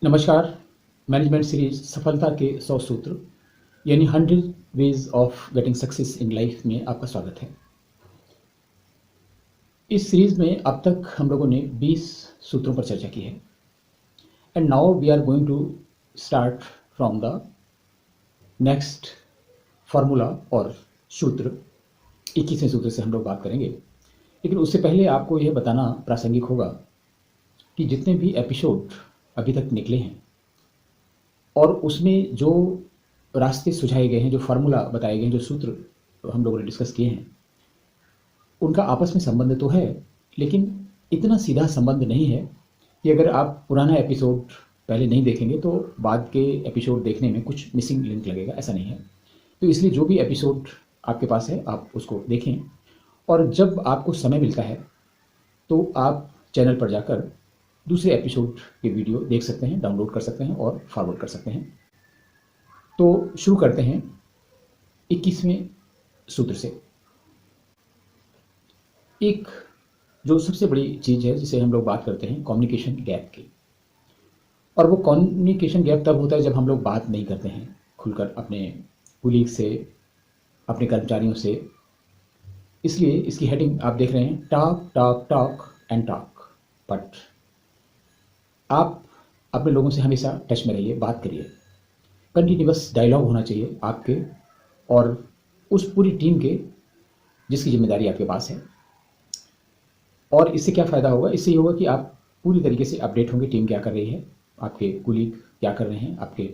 नमस्कार। Management series सफलता के 100 सूत्र यानी 100 ways of getting success in life में आपका स्वागत है। इस सीरीज में अब तक हम लोगों ने 20 सूत्रों पर चर्चा की है and now we are going to start from the next formula और सूत्र 21वें सूत्र से हम लोग बात करेंगे। लेकिन उससे पहले आपको यह बताना प्रासंगिक होगा कि जितने भी एपिसोड अभी तक निकले हैं और उसमें जो रास्ते सुझाए गए हैं, जो फार्मूला बताए गए हैं, जो सूत्र हम लोगों ने डिस्कस किए हैं, उनका आपस में संबंध तो है, लेकिन इतना सीधा संबंध नहीं है कि अगर आप पुराना एपिसोड पहले नहीं देखेंगे तो बाद के एपिसोड देखने में कुछ मिसिंग लिंक लगेगा। ऐसा नहीं है। तो इसलिए जो भी एपिसोड आपके पास है आप उसको देखें और जब आपको समय मिलता है तो आप चैनल पर जाकर दूसरे एपिसोड के वीडियो देख सकते हैं, डाउनलोड कर सकते हैं और फॉरवर्ड कर सकते हैं। तो शुरू करते हैं 21वें सूत्र से। एक जो सबसे बड़ी चीज़ है जिसे हम लोग बात करते हैं कम्युनिकेशन गैप की, और वो कम्युनिकेशन गैप तब होता है जब हम लोग बात नहीं करते हैं खुलकर अपने कुलीग से, अपने कर्मचारियों से। इसलिए इसकी हेडिंग आप देख रहे हैं, talk talk talk and talk. But आप अपने लोगों से हमेशा टच में रहिए, बात करिए। कंटिन्यूअस डायलॉग होना चाहिए आपके और उस पूरी टीम के जिसकी जिम्मेदारी आपके पास है। और इससे क्या फ़ायदा होगा? इससे ये होगा कि आप पूरी तरीके से अपडेट होंगे, टीम क्या कर रही है, आपके कुलीग क्या कर रहे हैं, आपके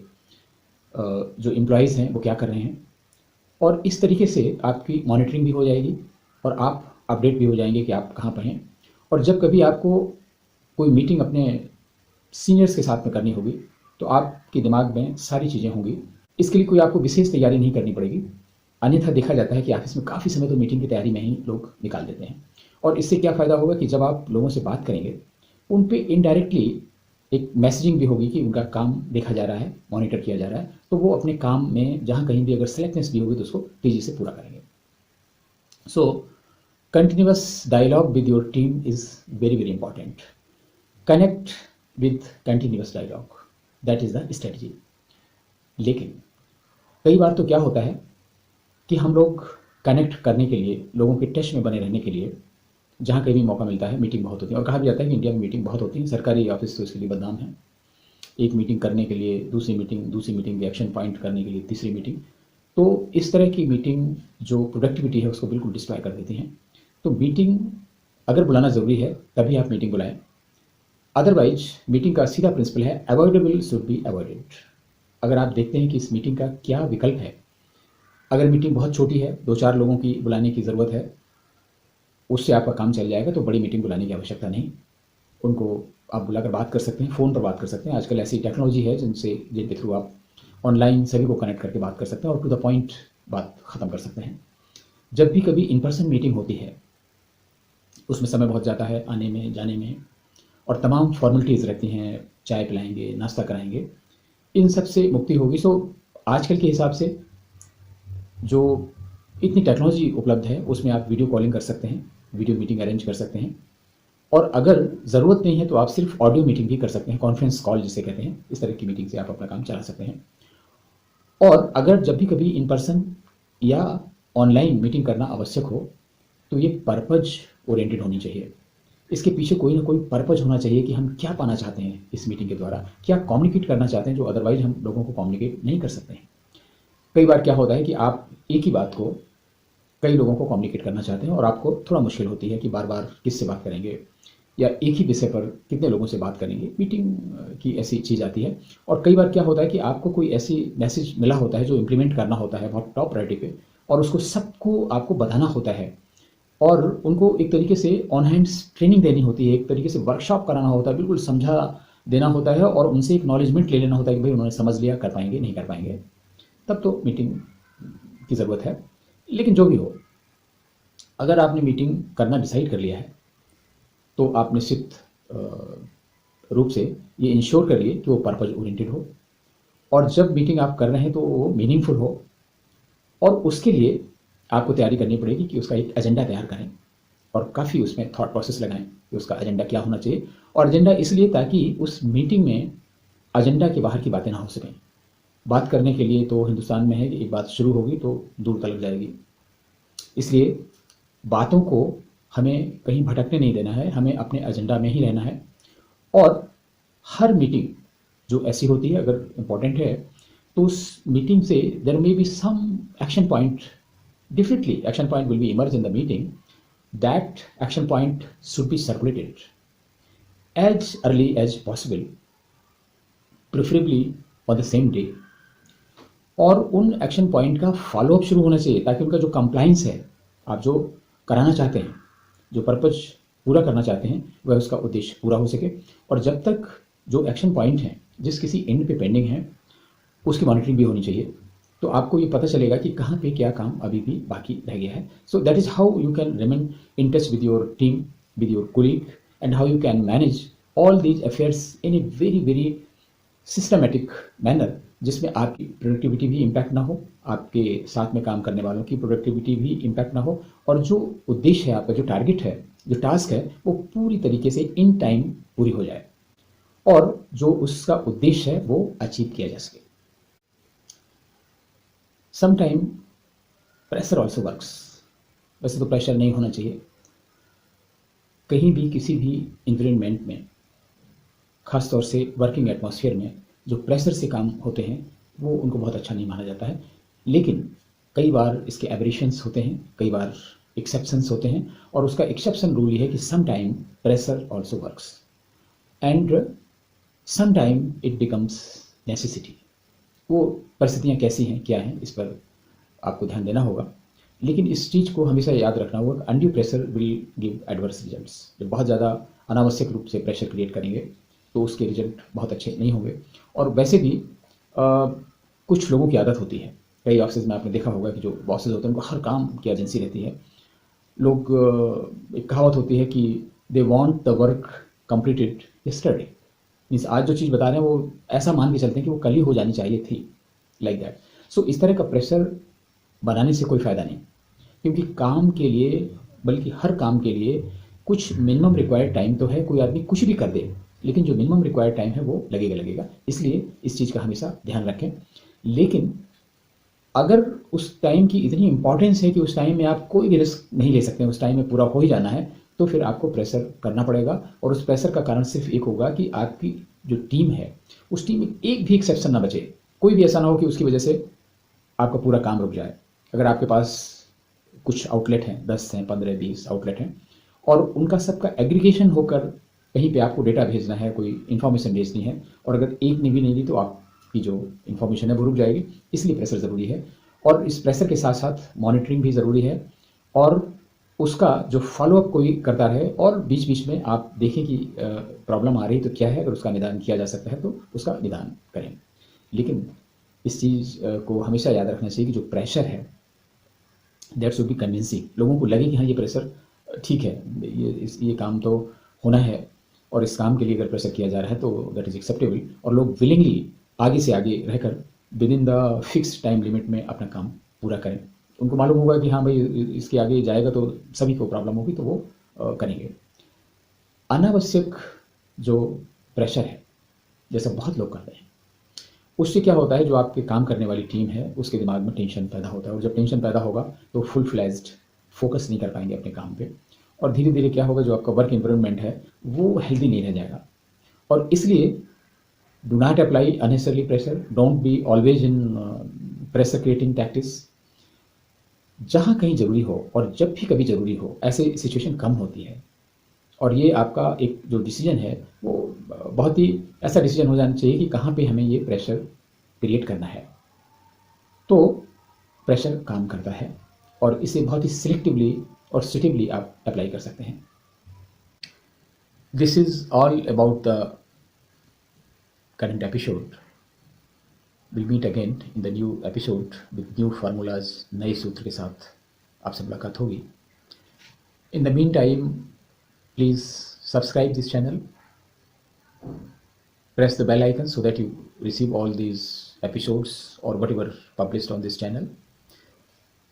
जो एम्प्लॉयज़ हैं वो क्या कर रहे हैं। और इस तरीके से आपकी मॉनिटरिंग भी हो जाएगी और आप अपडेट भी हो जाएंगे कि आप कहाँ पर हैं। और जब कभी आपको कोई मीटिंग अपने सीनियर्स के साथ में करनी होगी तो आपके दिमाग में सारी चीज़ें होंगी। इसके लिए कोई आपको विशेष तैयारी नहीं करनी पड़ेगी। अन्यथा देखा जाता है कि ऑफिस में काफ़ी समय तो मीटिंग की तैयारी में ही लोग निकाल देते हैं। और इससे क्या फ़ायदा होगा कि जब आप लोगों से बात करेंगे उन पे इनडायरेक्टली एक मैसेजिंग भी होगी कि उनका काम देखा जा रहा है, मॉनिटर किया जा रहा है। तो वो अपने काम में जहाँ कहीं भी अगर सेलेक्टनेस भी होगी तो उसको तेज़ी से पूरा करेंगे। So continuous dialogue with your team is very very important. Connect with continuous dialogue, that is the strategy. लेकिन कई बार तो क्या होता है कि हम लोग कनेक्ट करने के लिए, लोगों के टच में बने रहने के लिए जहाँ कहीं भी मौका मिलता है मीटिंग बहुत होती है। और कहा भी जाता है कि इंडिया में मीटिंग बहुत होती है, सरकारी ऑफिस तो इसके लिए बदनाम है। एक मीटिंग करने के लिए दूसरी मीटिंग के एक्शन पॉइंट करने के लिए तीसरी मीटिंग। तो इस तरह की मीटिंग जो प्रोडक्टिविटी है उसको बिल्कुल डिस्ट्रॉय कर देती हैं। तो मीटिंग अगर बुलाना ज़रूरी है तभी आप मीटिंग बुलाएं। अदरवाइज मीटिंग का सीधा प्रिंसिपल है, अवॉइडेबल शुड बी अवॉइडेड। अगर आप देखते हैं कि इस मीटिंग का क्या विकल्प है, अगर मीटिंग बहुत छोटी है, 2-4 लोगों की बुलाने की ज़रूरत है, उससे आपका काम चल जाएगा, तो बड़ी मीटिंग बुलाने की आवश्यकता नहीं। उनको आप बुलाकर बात कर सकते हैं, फ़ोन पर बात कर सकते हैं। आजकल ऐसी टेक्नोलॉजी है जिनके थ्रू आप ऑनलाइन सभी को कनेक्ट करके बात कर सकते हैं और टू द पॉइंट बात ख़त्म कर सकते हैं। जब भी कभी इन पर्सन मीटिंग होती है उसमें समय बहुत जाता है आने में, जाने में, और तमाम फॉर्मेलिटीज़ रहती हैं, चाय पिलाएंगे, नाश्ता कराएंगे, इन सब से मुक्ति होगी। सो आजकल के हिसाब से जो इतनी टेक्नोलॉजी उपलब्ध है उसमें आप वीडियो कॉलिंग कर सकते हैं, वीडियो मीटिंग अरेंज कर सकते हैं। और अगर ज़रूरत नहीं है तो आप सिर्फ ऑडियो मीटिंग भी कर सकते हैं, कॉन्फ्रेंस कॉल जिसे कहते हैं। इस तरह की मीटिंग से आप अपना काम चला सकते हैं। और अगर जब भी कभी इन पर्सन या ऑनलाइन मीटिंग करना आवश्यक हो तो ये पर्पज ओरिएंटेड होनी चाहिए। इसके पीछे कोई ना कोई पर्पज होना चाहिए कि हम क्या पाना चाहते हैं इस मीटिंग के द्वारा, क्या कम्युनिकेट करना चाहते हैं जो अदरवाइज हम लोगों को कम्युनिकेट नहीं कर सकते हैं। कई बार क्या होता है कि आप एक ही बात को कई लोगों को कम्युनिकेट करना चाहते हैं और आपको थोड़ा मुश्किल होती है कि बार बार किससे बात करेंगे या एक ही विषय पर कितने लोगों से बात करेंगे। मीटिंग की ऐसी चीज़ आती है। और कई बार क्या होता है कि आपको कोई ऐसी मैसेज मिला होता है जो इम्प्लीमेंट करना होता है बहुत टॉप प्रायोरिटी पे, और उसको सबको आपको बताना होता है और उनको एक तरीके से ऑन हैंड्स ट्रेनिंग देनी होती है, एक तरीके से वर्कशॉप कराना होता है, बिल्कुल समझा देना होता है और उनसे एक्नॉलेजमेंट ले लेना होता है कि भाई उन्होंने समझ लिया, कर पाएंगे नहीं कर पाएंगे, तब तो मीटिंग की ज़रूरत है। लेकिन जो भी हो, अगर आपने मीटिंग करना डिसाइड कर लिया है तो आप निश्चित रूप से ये इंश्योर करिए कि वो पर्पज ओरिएंटेड हो और जब मीटिंग आप कर रहे हैं तो वो मीनिंगफुल हो। और उसके लिए आपको तैयारी करनी पड़ेगी कि उसका एक एजेंडा तैयार करें और काफ़ी उसमें थॉट प्रोसेस लगाएं कि उसका एजेंडा क्या होना चाहिए। और एजेंडा इसलिए ताकि उस मीटिंग में एजेंडा के बाहर की बातें ना हो सकें। बात करने के लिए तो हिंदुस्तान में है कि एक बात शुरू होगी तो दूर तक जाएगी। इसलिए बातों को हमें कहीं भटकने नहीं देना है, हमें अपने एजेंडा में ही रहना है। और हर मीटिंग जो ऐसी होती है, अगर इम्पोर्टेंट है, तो उस मीटिंग से there may be some action point, definitely action point will be emerge in the meeting. That action point should be circulated as early as possible, preferably on the same day. और उन action point का follow up शुरू होना चाहिए ताकि उनका जो compliance है, आप जो कराना चाहते हैं, जो पर्पज पूरा करना चाहते हैं, वह उसका उद्देश्य पूरा हो सके। और जब तक जो एक्शन पॉइंट हैं जिस किसी एंड पे पेंडिंग है, उसकी मॉनिटरिंग भी होनी चाहिए। तो आपको ये पता चलेगा कि कहाँ पे क्या काम अभी भी बाकी रह गया है। So that is how you can remain in touch with your team, with your colleague, and how you can manage all these affairs in a very very systematic manner, जिसमें आपकी प्रोडक्टिविटी भी इम्पैक्ट ना हो, आपके साथ में काम करने वालों की प्रोडक्टिविटी भी इम्पैक्ट ना हो, और जो उद्देश्य है, आपका जो टारगेट है, जो टास्क है, वो पूरी तरीके से इन टाइम पूरी हो जाए और जो उसका उद्देश्य है वो अचीव किया जा सके। Some time pressure also works. वैसे तो प्रेशर नहीं होना चाहिए कहीं भी, किसी भी इन्वायरमेंट में, खासतौर से वर्किंग एटमॉस्फेयर में जो प्रेशर से काम होते हैं वो उनको बहुत अच्छा नहीं माना जाता है। लेकिन कई बार इसके एबरेशंस होते हैं, कई बार एक्सेप्शंस होते हैं, और उसका एक्सेप्शन रूल ये है कि some time pressure also works and some time it becomes necessity. वो परिस्थितियाँ कैसी हैं, क्या हैं, इस पर आपको ध्यान देना होगा। लेकिन इस चीज़ को हमेशा याद रखना होगा, undue pressure will give adverse results. जब बहुत ज़्यादा अनावश्यक रूप से प्रेशर क्रिएट करेंगे तो उसके रिजल्ट बहुत अच्छे नहीं होंगे। और वैसे भी कुछ लोगों की आदत होती है, कई ऑफिस में आपने देखा होगा कि जो बॉसेज होते हैं उनको हर काम की एजेंसी रहती है। लोग एक कहावत होती है कि they want the work completed yesterday, means आज जो चीज़ बता रहे हैं वो ऐसा मान के चलते हैं कि वो कल ही हो जानी चाहिए थी, लाइक दैट। सो इस तरह का प्रेशर बनाने से कोई फ़ायदा नहीं, क्योंकि काम के लिए, बल्कि हर काम के लिए कुछ मिनिमम रिक्वायर्ड टाइम तो है। कोई आदमी कुछ भी कर दे, लेकिन जो मिनिमम रिक्वायर्ड टाइम है वो लगेगा लगेगा। इसलिए इस चीज़ का हमेशा ध्यान रखें। लेकिन अगर उस टाइम की इतनी इंपॉर्टेंस है कि उस टाइम में आप कोई भी रिस्क नहीं ले सकते, उस टाइम में पूरा हो ही जाना है, तो फिर आपको प्रेशर करना पड़ेगा। और उस प्रेशर का कारण सिर्फ एक होगा कि आपकी जो टीम है, उस टीम में एक भी एक्सेप्शन ना बचे। कोई भी ऐसा ना हो कि उसकी वजह से आपका पूरा काम रुक जाए। अगर आपके पास कुछ आउटलेट हैं, 10 हैं, 15, 20 आउटलेट हैं, और उनका सबका एग्रीगेशन होकर कहीं पे आपको डेटा भेजना है, कोई इन्फॉर्मेशन भेजनी है, और अगर एक ने भी नहीं दी तो आपकी जो इन्फॉर्मेशन है वो रुक जाएगी। इसलिए प्रेशर ज़रूरी है, और इस प्रेशर के साथ साथ मॉनिटरिंग भी ज़रूरी है, और उसका जो फॉलोअप कोई करता रहे, और बीच बीच में आप देखें कि प्रॉब्लम आ रही तो क्या है, अगर उसका निदान किया जा सकता है तो उसका निदान करें। लेकिन इस चीज़ को हमेशा याद रखना चाहिए कि जो प्रेशर है दैट शुड बी कन्विंसिंग। लोगों को लगे कि हाँ ये प्रेशर ठीक है, ये काम तो होना है, और इस काम के लिए अगर प्रेशर किया जा रहा है तो दैट इज़ एक्सेप्टेबल, और लोग विलिंगली आगे से आगे रहकर with in the fix time limit में अपना काम पूरा करें। उनको मालूम होगा कि हाँ भाई इसके आगे जाएगा तो सभी को प्रॉब्लम होगी, तो वो करेंगे। अनावश्यक जो प्रेशर है, जैसा बहुत लोग करते हैं, उससे क्या होता है, जो आपके काम करने वाली टीम है उसके दिमाग में टेंशन पैदा होता है, और जब टेंशन पैदा होगा तो फुल फ्लैज्ड फोकस नहीं कर पाएंगे अपने काम पे, और धीरे धीरे क्या होगा, जो आपका वर्क एनवायरनमेंट है वो हेल्दी नहीं रह जाएगा। और इसलिए do not apply unnecessary pressure, don't be always in pressure creating tactics. जहाँ कहीं ज़रूरी हो और जब भी कभी ज़रूरी हो, ऐसे सिचुएशन कम होती है। और ये आपका एक जो डिसीजन है वो बहुत ही ऐसा डिसीजन हो जाना चाहिए कि कहाँ पे हमें ये प्रेशर क्रिएट करना है, तो प्रेशर काम करता है, और इसे बहुत ही सिलेक्टिवली और सुटेबली आप अप्लाई कर सकते हैं। This is all about the current episode. Will meet again in the new episode with new formulas, नए सूत्र के साथ आपसे मुलाकात होगी। In the meantime, please subscribe this channel, press the bell icon so that you receive all these episodes or whatever published on this channel.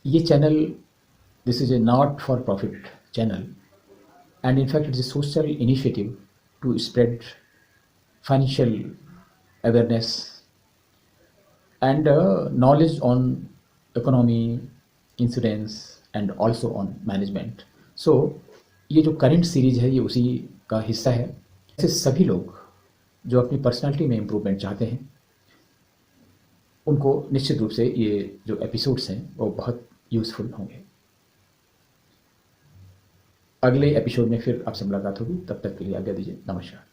ये channel, this is a not for profit channel, and in fact it is a social initiative to spread financial awareness and knowledge on economy, insurance and also on management. So ये जो current series है ये उसी का हिस्सा है। ऐसे सभी लोग जो अपनी पर्सनालिटी में इम्प्रूवमेंट चाहते हैं उनको निश्चित रूप से ये जो एपिसोड्स हैं वो बहुत यूज़फुल होंगे। अगले एपिसोड में फिर आपसे मुलाकात होगी, तब तक के लिए आज्ञा दीजिए। नमस्कार।